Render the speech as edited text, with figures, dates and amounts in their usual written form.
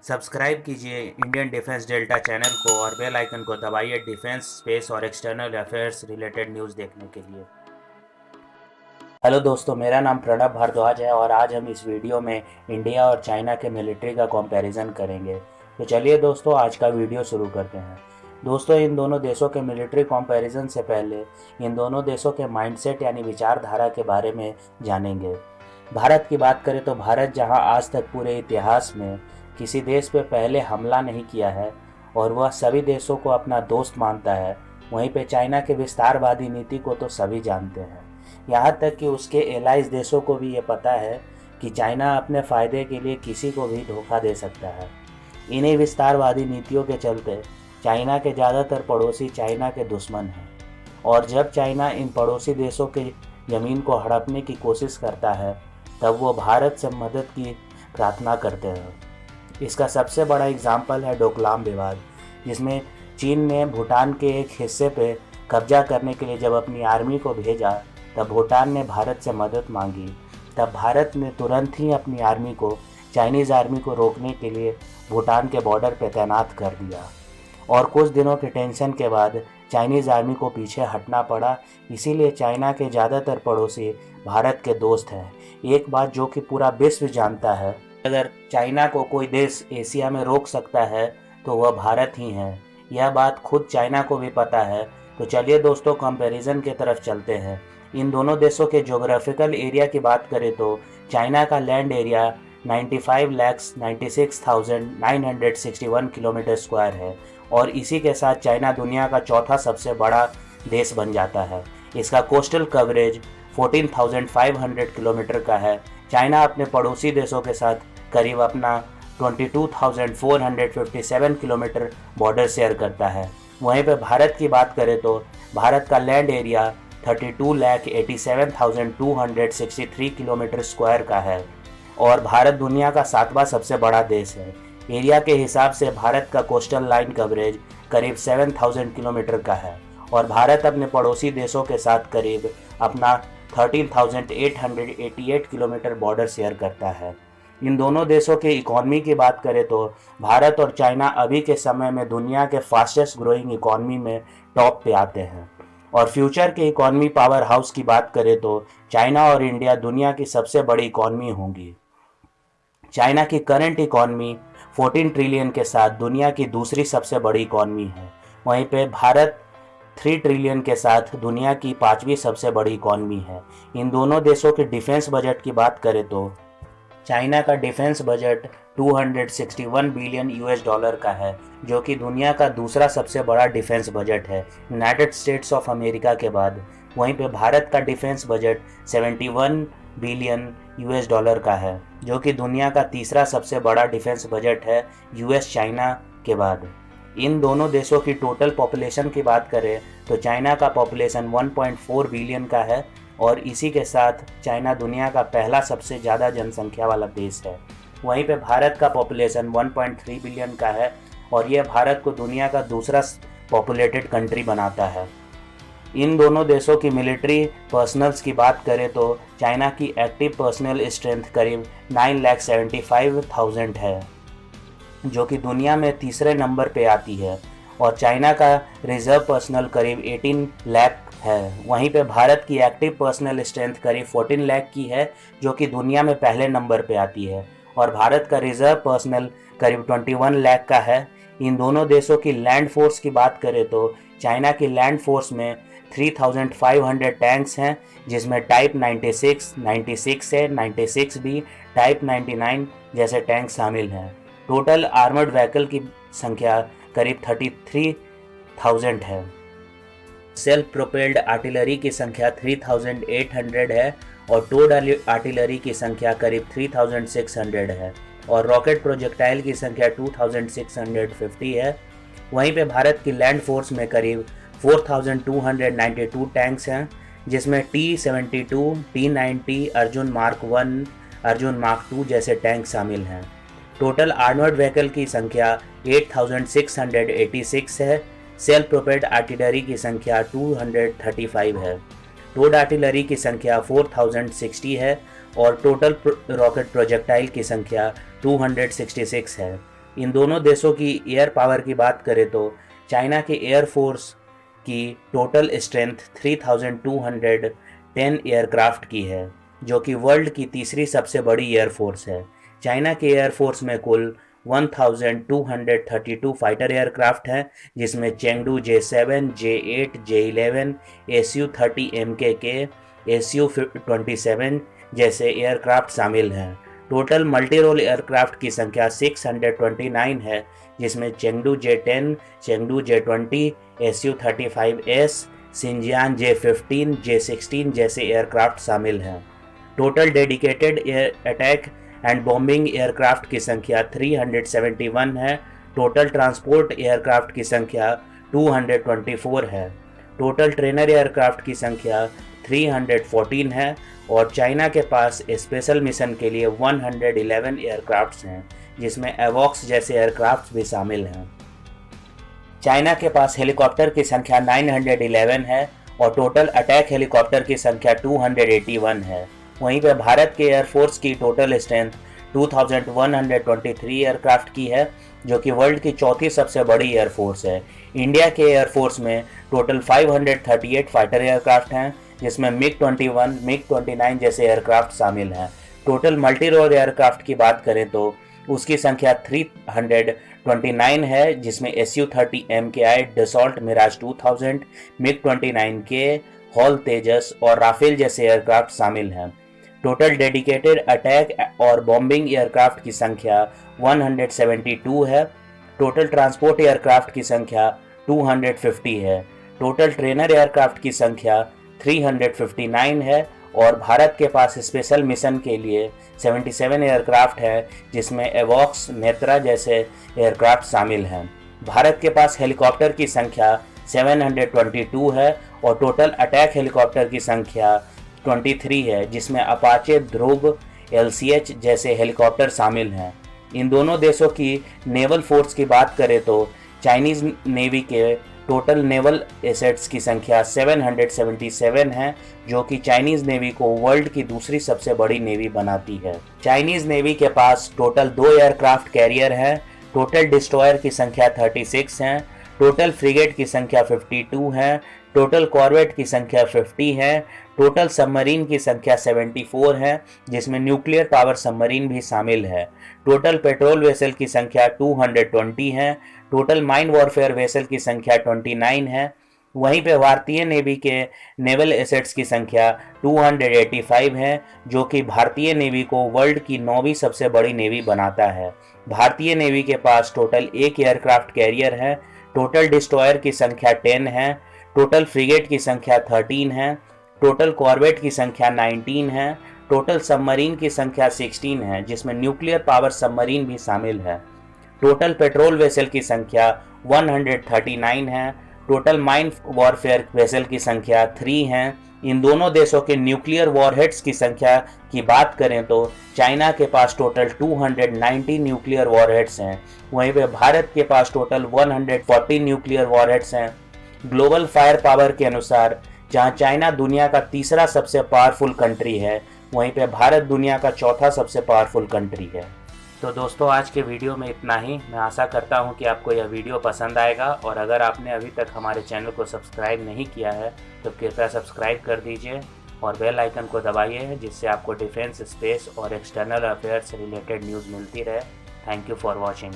Subscribe कीजिए Indian defence delta channel को और बेल आइकन को दबाइए डिफेंस, स्पेस और एक्सटर्नल अफेयर्स रिलेटेड न्यूज़ देखने के लिए। हेलो दोस्तों, मेरा नाम प्रणब भारद्वाज है और आज हम इस वीडियो में इंडिया और चाइना के मिलिट्री का कंपैरिजन करेंगे। तो चलिए दोस्तों, आज का वीडियो शुरू करते हैं। दोस्तों, इन दोनों देशों के मिलिट्री कंपैरिजन से पहले इन दोनों देशों के माइंडसेट यानी विचारधारा के बारे में जानेंगे। भारत की बात करें तो भारत जहां आज तक पूरे इतिहास में किसी देश पे पहले हमला नहीं किया है और वह सभी देशों को अपना दोस्त मानता है, वहीं पे चाइना के विस्तारवादी नीति को तो सभी जानते हैं। यहाँ तक कि उसके एलाइज देशों को भी ये पता है कि चाइना अपने फ़ायदे के लिए किसी को भी धोखा दे सकता है। इन्हीं विस्तारवादी नीतियों के चलते चाइना के ज़्यादातर पड़ोसी चाइना के दुश्मन हैं और जब चाइना इन पड़ोसी देशों की ज़मीन को हड़पने की कोशिश करता है तब वो भारत से मदद की प्रार्थना करते हैं। इसका सबसे बड़ा एग्जाम्पल है डोकलाम विवाद, जिसमें चीन ने भूटान के एक हिस्से पे कब्जा करने के लिए जब अपनी आर्मी को भेजा तब भूटान ने भारत से मदद मांगी। तब भारत ने तुरंत ही अपनी आर्मी को चाइनीज़ आर्मी को रोकने के लिए भूटान के बॉर्डर पर तैनात कर दिया और कुछ दिनों के टेंशन के बाद चाइनीज़ आर्मी को पीछे हटना पड़ा। इसीलिए चाइना के ज़्यादातर पड़ोसी भारत के दोस्त हैं। एक बात जो कि पूरा विश्व जानता है, अगर चाइना को कोई देश एशिया में रोक सकता है तो वह भारत ही है। यह बात खुद चाइना को भी पता है। तो चलिए दोस्तों, कंपैरिजन की तरफ चलते हैं। इन दोनों देशों के ज्योग्राफिकल एरिया की बात करें तो चाइना का लैंड एरिया 95,96,961 किलोमीटर स्क्वायर है और इसी के साथ चाइना दुनिया का चौथा सबसे बड़ा देश बन जाता है। इसका कोस्टल कवरेज 14,500 किलोमीटर का है। चाइना अपने पड़ोसी देशों के साथ करीब अपना 22,457 किलोमीटर बॉर्डर शेयर करता है। वहीं पर भारत की बात करें तो भारत का लैंड एरिया 32,87,263 किलोमीटर स्क्वायर का है और भारत दुनिया का 7वां सबसे बड़ा देश है। एरिया के हिसाब से भारत का कोस्टल लाइन कवरेज करीब 7,000 किलोमीटर का है और भारत अपने पड़ोसी देशों के साथ करीब अपना 13,888 किलोमीटर बॉर्डर शेयर करता है। इन दोनों देशों के इकॉनमी की बात करें तो भारत और चाइना अभी के समय में दुनिया के फास्टेस्ट ग्रोइंग इकॉनमी में टॉप पे आते हैं और फ्यूचर के इकॉनमी पावर हाउस की बात करें तो चाइना और इंडिया दुनिया की सबसे बड़ी इकॉनमी होंगी। चाइना की करंट इकॉनमी 14 ट्रिलियन के साथ दुनिया की दूसरी सबसे बड़ी इकॉनमी है। वहीं पे भारत 3 ट्रिलियन के साथ दुनिया की 5वीं सबसे बड़ी इकॉनमी है। इन दोनों देशों के डिफेंस बजट की बात करें तो चाइना का defence budget 261 billion US dollar का है, जो कि दुनिया का दूसरा सबसे बड़ा डिफेंस बजट है यूनाइटेड स्टेट्स ऑफ अमेरिका के बाद। वहीं पे भारत का defence budget 71 billion US dollar का है, जो कि दुनिया का तीसरा सबसे बड़ा डिफेंस बजट है यूएस चाइना के बाद। इन दोनों देशों की टोटल पॉपुलेशन की बात करें तो चाइना का पॉपुलेशन 1.4 बिलियन का है और इसी के साथ चाइना दुनिया का पहला सबसे ज़्यादा जनसंख्या वाला देश है। वहीं पे भारत का पॉपुलेशन 1.3 बिलियन का है और यह भारत को दुनिया का दूसरा पॉपुलेटेड कंट्री बनाता है। इन दोनों देशों की मिलिट्री पर्सनल्स की बात करें तो चाइना की एक्टिव पर्सनल स्ट्रेंथ करीब 9,75,000 है, जो कि दुनिया में तीसरे नंबर पे आती है और चाइना का रिजर्व पर्सनल करीब 18 लाख है। वहीं पे भारत की एक्टिव पर्सनल स्ट्रेंथ करीब 14 लाख की है, जो कि दुनिया में पहले नंबर पे आती है और भारत का रिजर्व पर्सनल करीब 21 लाख का है। इन दोनों देशों की लैंड फोर्स की बात करें तो चाइना की लैंड फोर्स में 3,500 टैंक्स हैं, जिसमें टाइप 96 है, 96 भी, टाइप 99 जैसे टैंक शामिल हैं। टोटल आर्मर्ड व्हीकल की संख्या करीब 33,000 है। सेल्फ प्रोपेल्ड आर्टिलरी की संख्या 3,800 है और टोड आर्टिलरी की संख्या करीब 3,600 है और रॉकेट प्रोजेक्टाइल की संख्या 2,650 है। वहीं पे भारत की लैंड फोर्स में करीब 4,292 टैंक्स हैं, जिसमें T-72, T-90, Arjun mark 1, Arjun mark 2 जैसे टैंक शामिल हैं। टोटल आर्मर्ड व्हीकल की संख्या 8,686 है। सेल्फ प्रोपेल्ड आर्टिलरी की संख्या 235 है। टोड आर्टिलरी की संख्या 4,060 है और टोटल रॉकेट प्रोजेक्टाइल की संख्या 266 है। इन दोनों देशों की एयर पावर की बात करें तो चाइना के एयरफोर्स की टोटल स्ट्रेंथ 3210 एयरक्राफ्ट की है, जो कि वर्ल्ड की तीसरी सबसे बड़ी एयरफोर्स है। चाइना के एयरफोर्स में कुल 1232 फाइटर एयरक्राफ्ट हैं, जिसमें Chengdu J7, J8, J11, SU-30 MKK, SU-27 जैसे एयरक्राफ्ट शामिल हैं। टोटल मल्टी रोल एयरक्राफ्ट की संख्या 629 है, जिसमें Chengdu J10, Chengdu J20, SU-35S, Xinjiang J15, J16 जैसे एयरक्राफ्ट शामिल हैं। Total dedicated air attack and bombing aircraft की संख्या 371 है। टोटल ट्रांसपोर्ट एयरक्राफ्ट की संख्या 224 है। टोटल ट्रेनर एयरक्राफ्ट की संख्या 314 है और चाइना के पास स्पेशल मिशन के लिए 111 एयरक्राफ्ट्स हैं, जिसमें एवॉक्स जैसे एयरक्राफ्ट भी शामिल हैं। चाइना के पास हेलीकॉप्टर की संख्या 911 है और टोटल अटैक हेलीकॉप्टर की संख्या 281 है। वहीं पर भारत के एयरफोर्स की टोटल स्ट्रेंथ 2123 एयरक्राफ्ट की है, जो कि वर्ल्ड की चौथी सबसे बड़ी एयरफोर्स है। इंडिया के एयरफोर्स में टोटल 538 फाइटर एयरक्राफ्ट हैं, जिसमें MiG-21, MiG-29 जैसे एयरक्राफ्ट शामिल हैं। टोटल मल्टी रोल एयरक्राफ्ट की बात करें तो उसकी संख्या 329 है, जिसमें SU-30 MKI, Dassault Mirage 2000, MiG-29K, HAL Tejas और राफेल जैसे एयरक्राफ्ट शामिल हैं। टोटल डेडिकेटेड अटैक और बॉम्बिंग एयरक्राफ्ट की संख्या 172 है। टोटल ट्रांसपोर्ट एयरक्राफ्ट की संख्या 250 है। टोटल ट्रेनर एयरक्राफ्ट की संख्या 359 है और भारत के पास स्पेशल मिशन के लिए 77 एयरक्राफ्ट है, जिसमें एवॉक्स, नेत्रा जैसे एयरक्राफ्ट शामिल हैं। भारत के पास हेलीकॉप्टर की संख्या 722 है और टोटल अटैक हेलीकॉप्टर की संख्या 23 है, जिसमें अपाचे, ध्रुव, LCH जैसे हेलीकॉप्टर शामिल हैं। इन दोनों देशों की नेवल फोर्स की बात करें तो चाइनीज़ नेवी के टोटल नेवल एसेट्स की संख्या 777 है, जो कि चाइनीज़ नेवी को वर्ल्ड की दूसरी सबसे बड़ी नेवी बनाती है। चाइनीज़ नेवी के पास टोटल 2 एयरक्राफ्ट कैरियर हैं। टोटल डिस्ट्रॉयर की संख्या 36 हैं। टोटल फ्रिगेट की संख्या 52 है। टोटल कॉर्वेट की संख्या 50 है। टोटल सबमरीन की संख्या 74 है, जिसमें न्यूक्लियर पावर सबमरीन भी शामिल है। टोटल पेट्रोल वेसल की संख्या 220 है। टोटल माइन वॉरफेयर वेसल की संख्या 29 है। वहीं पे भारतीय नेवी के नेवल एसेट्स की संख्या 285 है, जो कि भारतीय नेवी को वर्ल्ड की 9वीं सबसे बड़ी नेवी बनाता है। भारतीय नेवी के पास टोटल 1 एयरक्राफ्ट कैरियर है। टोटल डिस्ट्रॉयर की संख्या 10 है। टोटल फ्रिगेट की संख्या 13 है। टोटल कॉर्वेट की संख्या 19 है। टोटल सबमरीन की संख्या 16 है, जिसमें न्यूक्लियर पावर सबमरीन भी शामिल है। टोटल पेट्रोल वेसल की संख्या 139 है। टोटल माइन वॉरफेयर वेसल की संख्या 3 है। इन दोनों देशों के न्यूक्लियर वॉरहेड्स की संख्या की बात करें तो चाइना के पास टोटल 290 न्यूक्लियर वॉरहेड्स हैं, वहीं पे भारत के पास टोटल 140 न्यूक्लियर वॉरहेड्स हैं। ग्लोबल फायर पावर के अनुसार जहां चाइना दुनिया का तीसरा सबसे पावरफुल कंट्री है, वहीं पे भारत दुनिया का चौथा सबसे पावरफुल कंट्री है। तो दोस्तों, आज के वीडियो में इतना ही। मैं आशा करता हूं कि आपको यह वीडियो पसंद आएगा और अगर आपने अभी तक हमारे चैनल को सब्सक्राइब नहीं किया है तो कृपया सब्सक्राइब कर दीजिए और बेल आइकन को दबाइए, जिससे आपको डिफेंस, स्पेस और एक्सटर्नल अफेयर्स से रिलेटेड न्यूज़ मिलती रहे। Thank you for watching.